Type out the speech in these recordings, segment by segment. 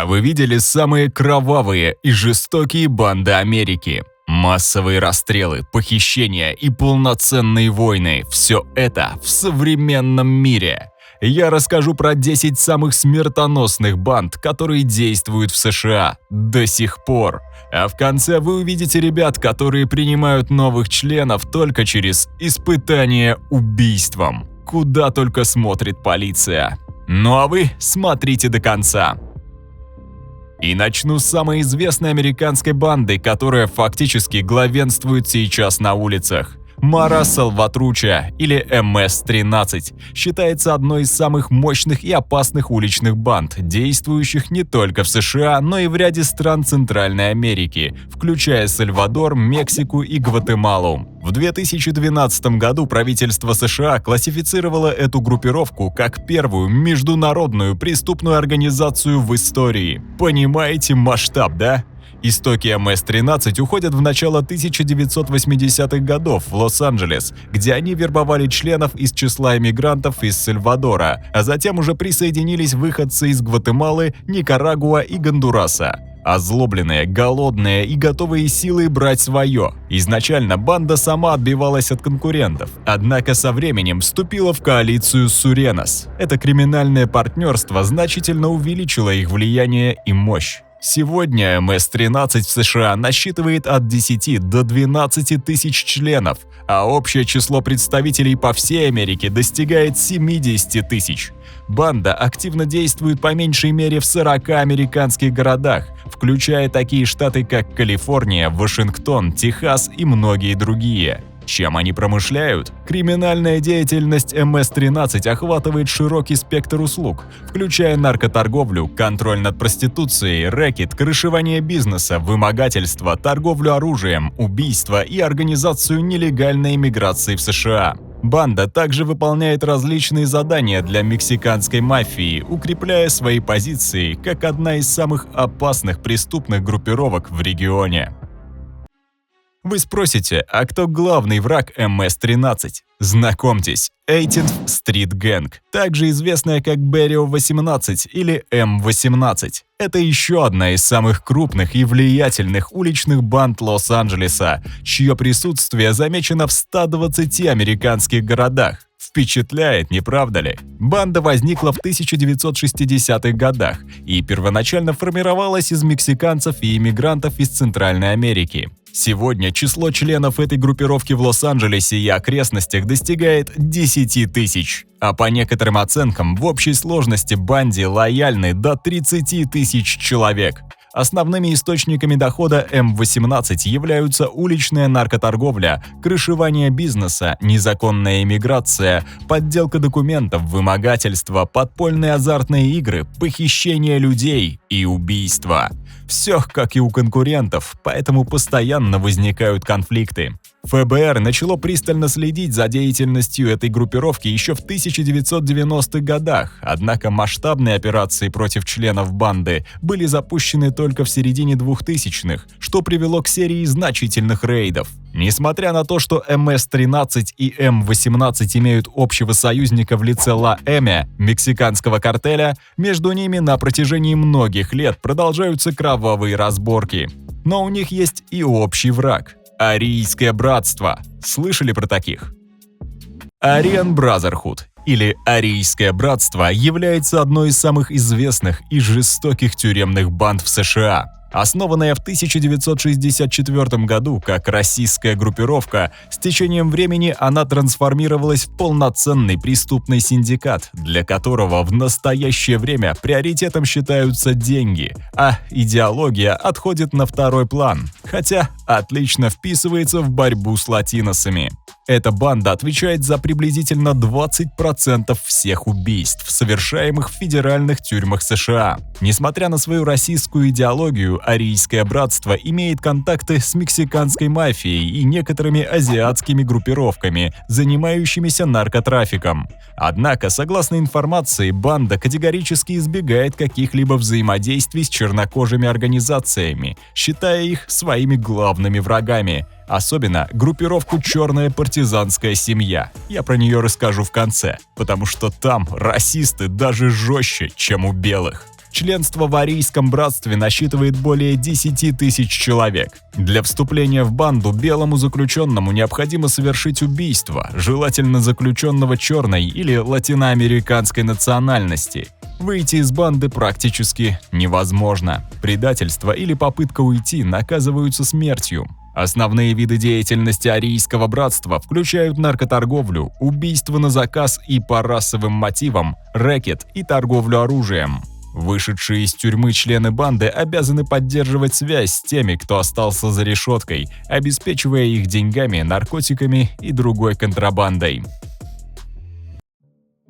А вы видели самые кровавые и жестокие банды Америки? Массовые расстрелы, похищения и полноценные войны – все это в современном мире. Я расскажу про 10 самых смертоносных банд, которые действуют в США до сих пор. А в конце вы увидите ребят, которые принимают новых членов только через испытание убийством. Куда только смотрит полиция. Ну а вы смотрите до конца. И начну с самой известной американской банды, которая фактически главенствует сейчас на улицах. Мара Салватруча, или МС-13, считается одной из самых мощных и опасных уличных банд, действующих не только в США, но и в ряде стран Центральной Америки, включая Сальвадор, Мексику и Гватемалу. В 2012 году правительство США классифицировало эту группировку как первую международную преступную организацию в истории. Понимаете масштаб, да? Истоки МС-13 уходят в начало 1980-х годов в Лос-Анджелес, где они вербовали членов из числа иммигрантов из Сальвадора, а затем уже присоединились выходцы из Гватемалы, Никарагуа и Гондураса. Озлобленные, голодные и готовые силой брать свое. Изначально банда сама отбивалась от конкурентов, однако со временем вступила в коалицию Суренос. Это криминальное партнерство значительно увеличило их влияние и мощь. Сегодня МС-13 в США насчитывает от 10 до 12 тысяч членов, а общее число представителей по всей Америке достигает 70 тысяч. Банда активно действует по меньшей мере в 40 американских городах, включая такие штаты, как Калифорния, Вашингтон, Техас и многие другие. Чем они промышляют? Криминальная деятельность МС-13 охватывает широкий спектр услуг, включая наркоторговлю, контроль над проституцией, рэкет, крышевание бизнеса, вымогательство, торговлю оружием, убийство и организацию нелегальной иммиграции в США. Банда также выполняет различные задания для мексиканской мафии, укрепляя свои позиции как одна из самых опасных преступных группировок в регионе. Вы спросите, а кто главный враг МС-13? Знакомьтесь, 18th Street Gang, также известная как Беррио-18 или М-18. Это еще одна из самых крупных и влиятельных уличных банд Лос-Анджелеса, чье присутствие замечено в 120 американских городах. Впечатляет, не правда ли? Банда возникла в 1960-х годах и первоначально формировалась из мексиканцев и иммигрантов из Центральной Америки. Сегодня число членов этой группировки в Лос-Анджелесе и окрестностях достигает 10 тысяч, а по некоторым оценкам в общей сложности банде лояльны до 30 тысяч человек. Основными источниками дохода М-18 являются уличная наркоторговля, крышевание бизнеса, незаконная иммиграция, подделка документов, вымогательство, подпольные азартные игры, похищение людей и убийства. Все как и у конкурентов, поэтому постоянно возникают конфликты. ФБР начало пристально следить за деятельностью этой группировки еще в 1990-х годах, однако масштабные операции против членов банды были запущены только в середине 2000-х, что привело к серии значительных рейдов. Несмотря на то, что МС-13 и М-18 имеют общего союзника в лице Ла Эме, мексиканского картеля, между ними на протяжении многих лет продолжаются кровавые разборки. Но у них есть и общий враг. Арийское братство. Слышали про таких? Aryan Brotherhood, или Арийское братство, является одной из самых известных и жестоких тюремных банд в США. Основанная в 1964 году как российская группировка, с течением времени она трансформировалась в полноценный преступный синдикат, для которого в настоящее время приоритетом считаются деньги, а идеология отходит на второй план, хотя отлично вписывается в борьбу с латиносами. Эта банда отвечает за приблизительно 20% всех убийств, совершаемых в федеральных тюрьмах США. Несмотря на свою российскую идеологию, Арийское братство имеет контакты с мексиканской мафией и некоторыми азиатскими группировками, занимающимися наркотрафиком. Однако, согласно информации, банда категорически избегает каких-либо взаимодействий с чернокожими организациями, считая их своими главными врагами. Особенно группировку «Черная партизанская семья». Я про нее расскажу в конце, потому что там расисты даже жестче, чем у белых. Членство в Арийском братстве насчитывает более 10 тысяч человек. Для вступления в банду белому заключенному необходимо совершить убийство, желательно заключенного черной или латиноамериканской национальности. Выйти из банды практически невозможно. Предательство или попытка уйти наказываются смертью. Основные виды деятельности Арийского братства включают наркоторговлю, убийство на заказ и по расовым мотивам, рэкет и торговлю оружием. Вышедшие из тюрьмы члены банды обязаны поддерживать связь с теми, кто остался за решеткой, обеспечивая их деньгами, наркотиками и другой контрабандой.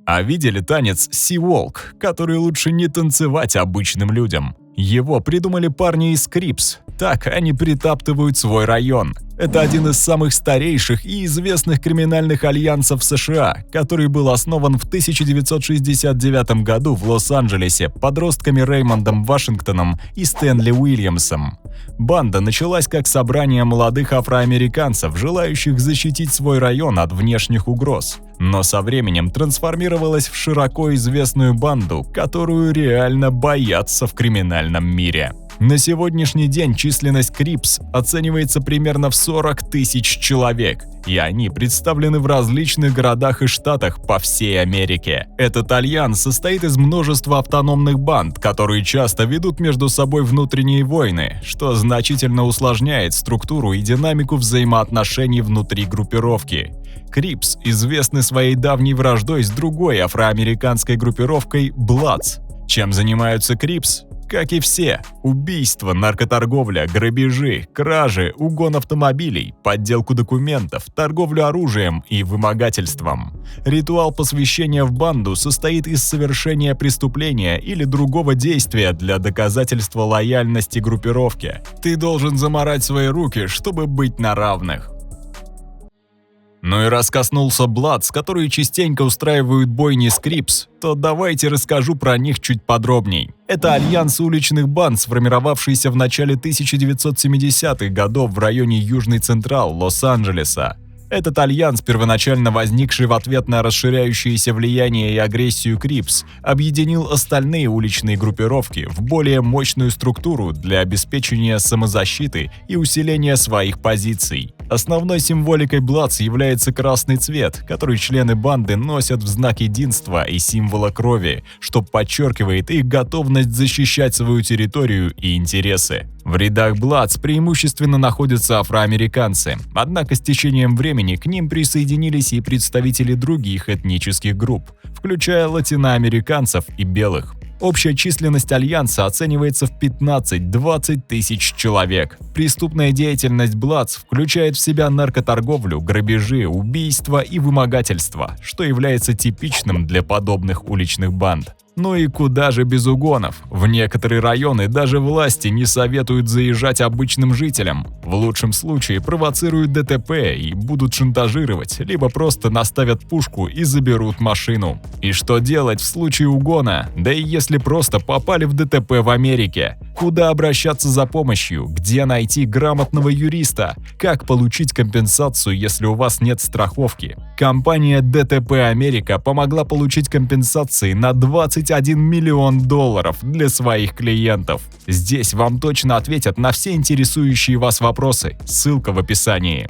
А видели танец Sea-Walk, который лучше не танцевать обычным людям? Его придумали парни из Крипс. Так они притаптывают свой район. Это один из самых старейших и известных криминальных альянсов США, который был основан в 1969 году в Лос-Анджелесе подростками Реймондом Вашингтоном и Стэнли Уильямсом. Банда началась как собрание молодых афроамериканцев, желающих защитить свой район от внешних угроз, но со временем трансформировалась в широко известную банду, которую реально боятся в криминальном мире. На сегодняшний день численность Крипс оценивается примерно в 40 тысяч человек, и они представлены в различных городах и штатах по всей Америке. Этот альянс состоит из множества автономных банд, которые часто ведут между собой внутренние войны, что значительно усложняет структуру и динамику взаимоотношений внутри группировки. Крипс известны своей давней враждой с другой афроамериканской группировкой Bloods. Чем занимаются Крипс? Как и все: убийства, наркоторговля, грабежи, кражи, угон автомобилей, подделку документов, торговлю оружием и вымогательством. Ритуал посвящения в банду состоит из совершения преступления или другого действия для доказательства лояльности группировке. Ты должен замарать свои руки, чтобы быть на равных. Ну и раз коснулся Bloods, которые частенько устраивают бойни с Крипс, то давайте расскажу про них чуть подробней. Это альянс уличных банд, сформировавшийся в начале 1970-х годов в районе Южный Централ Лос-Анджелеса. Этот альянс, первоначально возникший в ответ на расширяющееся влияние и агрессию Крипс, объединил остальные уличные группировки в более мощную структуру для обеспечения самозащиты и усиления своих позиций. Основной символикой Bloods является красный цвет, который члены банды носят в знак единства и символа крови, что подчеркивает их готовность защищать свою территорию и интересы. В рядах Bloods преимущественно находятся афроамериканцы, однако с течением времени к ним присоединились и представители других этнических групп, включая латиноамериканцев и белых. Общая численность альянса оценивается в 15-20 тысяч человек. Преступная деятельность Bloods включает в себя наркоторговлю, грабежи, убийства и вымогательство, что является типичным для подобных уличных банд. Ну и куда же без угонов? В некоторые районы даже власти не советуют заезжать обычным жителям. В лучшем случае провоцируют ДТП и будут шантажировать, либо просто наставят пушку и заберут машину. И что делать в случае угона? Да и если просто попали в ДТП в Америке? Куда обращаться за помощью? Где найти грамотного юриста? Как получить компенсацию, если у вас нет страховки? Компания ДТП Америка помогла получить компенсации на $21 миллион для своих клиентов. Здесь вам точно ответят на все интересующие вас вопросы. Ссылка в описании.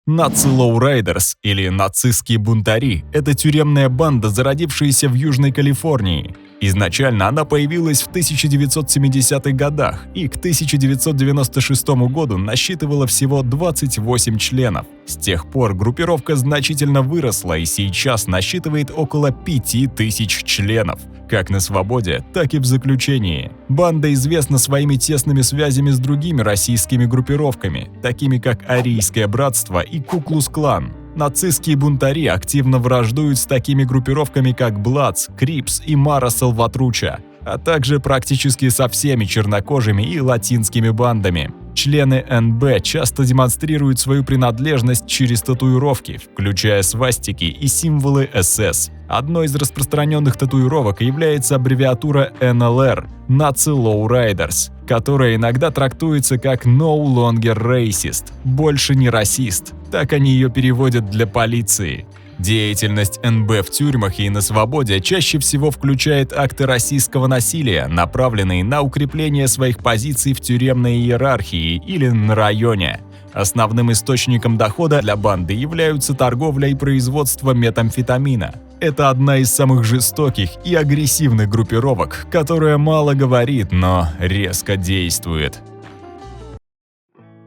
Наци Лоурайдерс или нацистские бунтари – это тюремная банда, зародившаяся в Южной Калифорнии. Изначально она появилась в 1970-х годах и к 1996 году насчитывала всего 28 членов. С тех пор группировка значительно выросла и сейчас насчитывает около 5000 членов, как на свободе, так и в заключении. Банда известна своими тесными связями с другими российскими группировками, такими как Арийское братство и Ку-Клукс-Клан. Нацистские бунтари активно враждуют с такими группировками, как Bloods, Крипс и Мара Салватруча, а также практически со всеми чернокожими и латинскими бандами. Члены НБ часто демонстрируют свою принадлежность через татуировки, включая свастики и символы СС. Одной из распространенных татуировок является аббревиатура NLR – Nazi Lowriders, которая иногда трактуется как «No longer racist» – «больше не расист». Так они ее переводят для полиции. Деятельность НБ в тюрьмах и на свободе чаще всего включает акты российского насилия, направленные на укрепление своих позиций в тюремной иерархии или на районе. Основным источником дохода для банды являются торговля и производство метамфетамина. Это одна из самых жестоких и агрессивных группировок, которая мало говорит, но резко действует.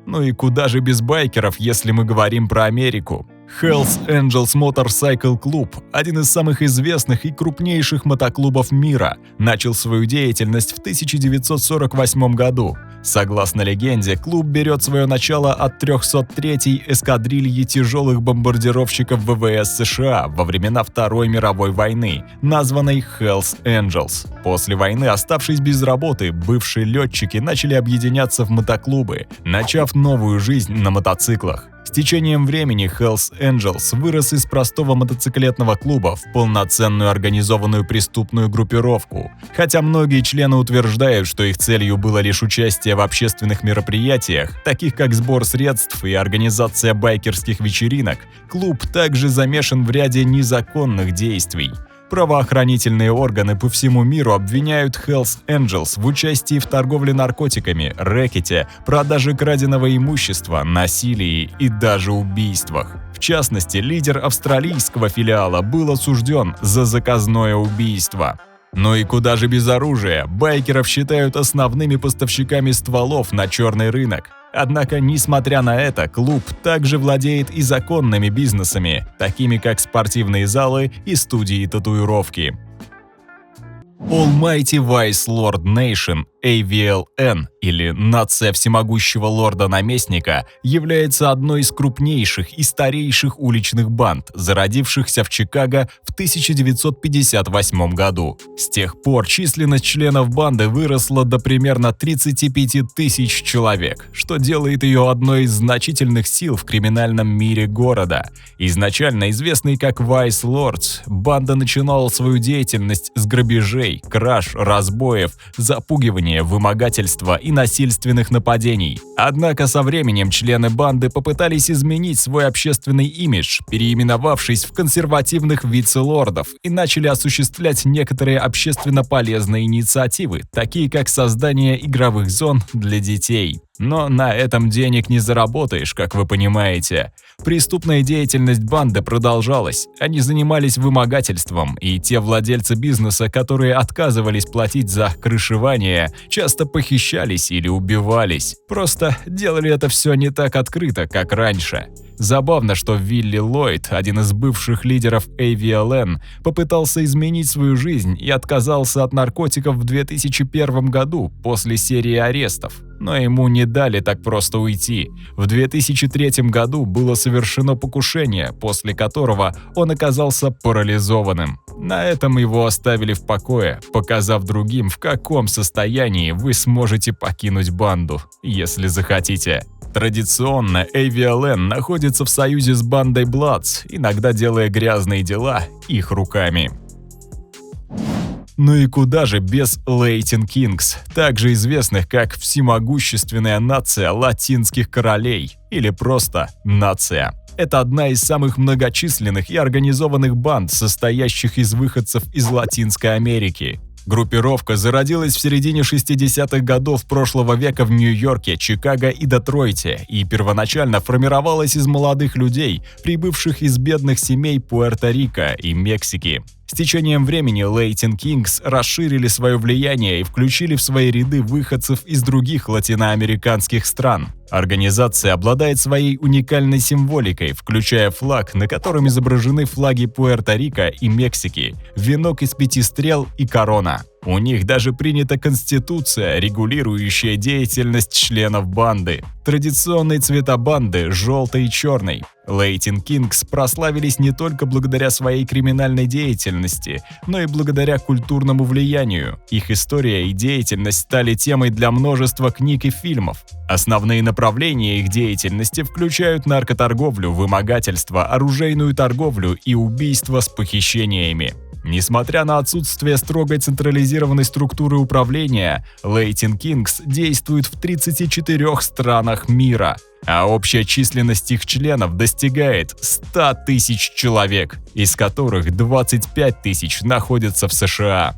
Ну и куда же без байкеров, если мы говорим про Америку? Hells Angels Motorcycle Club, один из самых известных и крупнейших мотоклубов мира, начал свою деятельность в 1948 году. Согласно легенде, клуб берет свое начало от 303-й эскадрильи тяжелых бомбардировщиков ВВС США во времена Второй мировой войны, названной Hells Angels. После войны, оставшись без работы, бывшие летчики начали объединяться в мотоклубы, начав новую жизнь на мотоциклах. С течением времени Hells Angels вырос из простого мотоциклетного клуба в полноценную организованную преступную группировку. Хотя многие члены утверждают, что их целью было лишь участие в общественных мероприятиях, таких как сбор средств и организация байкерских вечеринок, клуб также замешан в ряде незаконных действий. Правоохранительные органы по всему миру обвиняют Hells Angels в участии в торговле наркотиками, рэкете, продаже краденого имущества, насилии и даже убийствах. В частности, лидер австралийского филиала был осужден за заказное убийство. Ну и куда же без оружия? Байкеров считают основными поставщиками стволов на черный рынок. Однако, несмотря на это, клуб также владеет и законными бизнесами, такими как спортивные залы и студии татуировки. Almighty Vice Lord Nation, AVLN, или Нация Всемогущего Лорда-Наместника, является одной из крупнейших и старейших уличных банд, зародившихся в Чикаго в 1958 году. С тех пор численность членов банды выросла до примерно 35 тысяч человек, что делает ее одной из значительных сил в криминальном мире города. Изначально известный как Vice Lords, банда начинала свою деятельность с грабежей, краж, разбоев, запугивания, вымогательства и насильственных нападений. Однако со временем члены банды попытались изменить свой общественный имидж, переименовавшись в консервативных вице-лордов, и начали осуществлять некоторые общественно полезные инициативы, такие как создание игровых зон для детей. Но на этом денег не заработаешь, как вы понимаете. Преступная деятельность банды продолжалась. Они занимались вымогательством, и те владельцы бизнеса, которые отказывались платить за крышевание, часто похищались или убивались. Просто делали это все не так открыто, как раньше. Забавно, что Вилли Ллойд, один из бывших лидеров AVLN, попытался изменить свою жизнь и отказался от наркотиков в 2001 году после серии арестов. Но ему не дали так просто уйти. В 2003 году было совершено покушение, после которого он оказался парализованным. На этом его оставили в покое, показав другим, в каком состоянии вы сможете покинуть банду, если захотите. Традиционно AVLN находится в союзе с бандой Bloods, иногда делая грязные дела их руками. Ну и куда же без Latin Kings, также известных как всемогущественная нация латинских королей, или просто нация. Это одна из самых многочисленных и организованных банд, состоящих из выходцев из Латинской Америки. Группировка зародилась в середине 60-х годов прошлого века в Нью-Йорке, Чикаго и Детройте и первоначально формировалась из молодых людей, прибывших из бедных семей Пуэрто-Рико и Мексики. С течением времени Latin Kings расширили свое влияние и включили в свои ряды выходцев из других латиноамериканских стран. Организация обладает своей уникальной символикой, включая флаг, на котором изображены флаги Пуэрто-Рико и Мексики, венок из 5 стрел и корона. У них даже принята конституция, регулирующая деятельность членов банды. Традиционные цвета банды – желтый и черный. Latin Kings прославились не только благодаря своей криминальной деятельности, но и благодаря культурному влиянию. Их история и деятельность стали темой для множества книг и фильмов. Основные направления их деятельности включают наркоторговлю, вымогательство, оружейную торговлю и убийство с похищениями. Несмотря на отсутствие строгой централизированной структуры управления, Latin Kings действует в 34 странах мира, а общая численность их членов достигает 100 тысяч человек, из которых 25 тысяч находятся в США.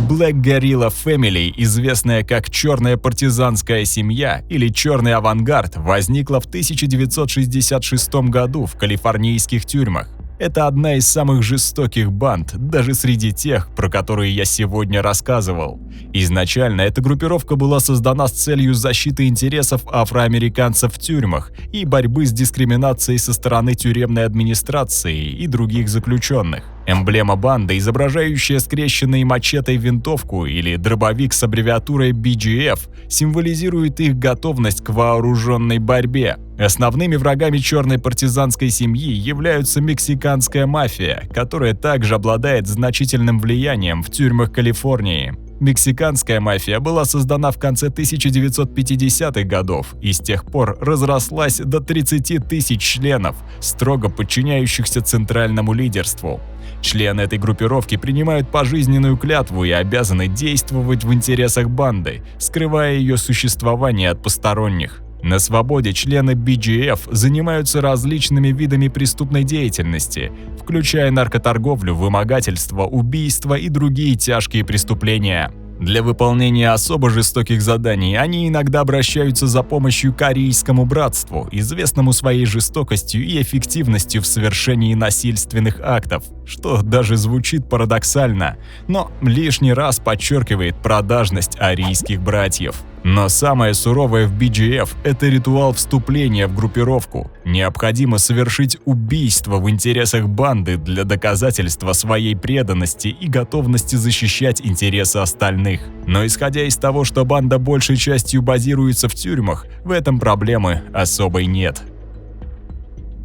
Black Guerrilla Family, известная как «Черная партизанская семья» или «Черный авангард», возникла в 1966 году в калифорнийских тюрьмах. Это одна из самых жестоких банд, даже среди тех, про которые я сегодня рассказывал. Изначально эта группировка была создана с целью защиты интересов афроамериканцев в тюрьмах и борьбы с дискриминацией со стороны тюремной администрации и других заключенных. Эмблема банды, изображающая скрещенной мачете винтовку или дробовик с аббревиатурой BGF, символизирует их готовность к вооруженной борьбе. Основными врагами черной партизанской семьи являются мексиканская мафия, которая также обладает значительным влиянием в тюрьмах Калифорнии. Мексиканская мафия была создана в конце 1950-х годов и с тех пор разрослась до 30 тысяч членов, строго подчиняющихся центральному лидерству. Члены этой группировки принимают пожизненную клятву и обязаны действовать в интересах банды, скрывая ее существование от посторонних. На свободе члены BGF занимаются различными видами преступной деятельности, включая наркоторговлю, вымогательство, убийство и другие тяжкие преступления. Для выполнения особо жестоких заданий они иногда обращаются за помощью к Арийскому братству, известному своей жестокостью и эффективностью в совершении насильственных актов, что даже звучит парадоксально, но лишний раз подчеркивает продажность арийских братьев. Но самое суровое в BGF – это ритуал вступления в группировку. Необходимо совершить убийство в интересах банды для доказательства своей преданности и готовности защищать интересы остальных. Но исходя из того, что банда большей частью базируется в тюрьмах, в этом проблемы особой нет.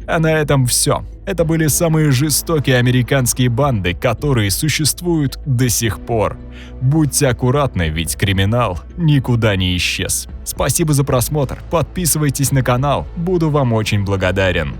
А на этом все. Это были самые жестокие американские банды, которые существуют до сих пор. Будьте аккуратны, ведь криминал никуда не исчез. Спасибо за просмотр, подписывайтесь на канал, буду вам очень благодарен.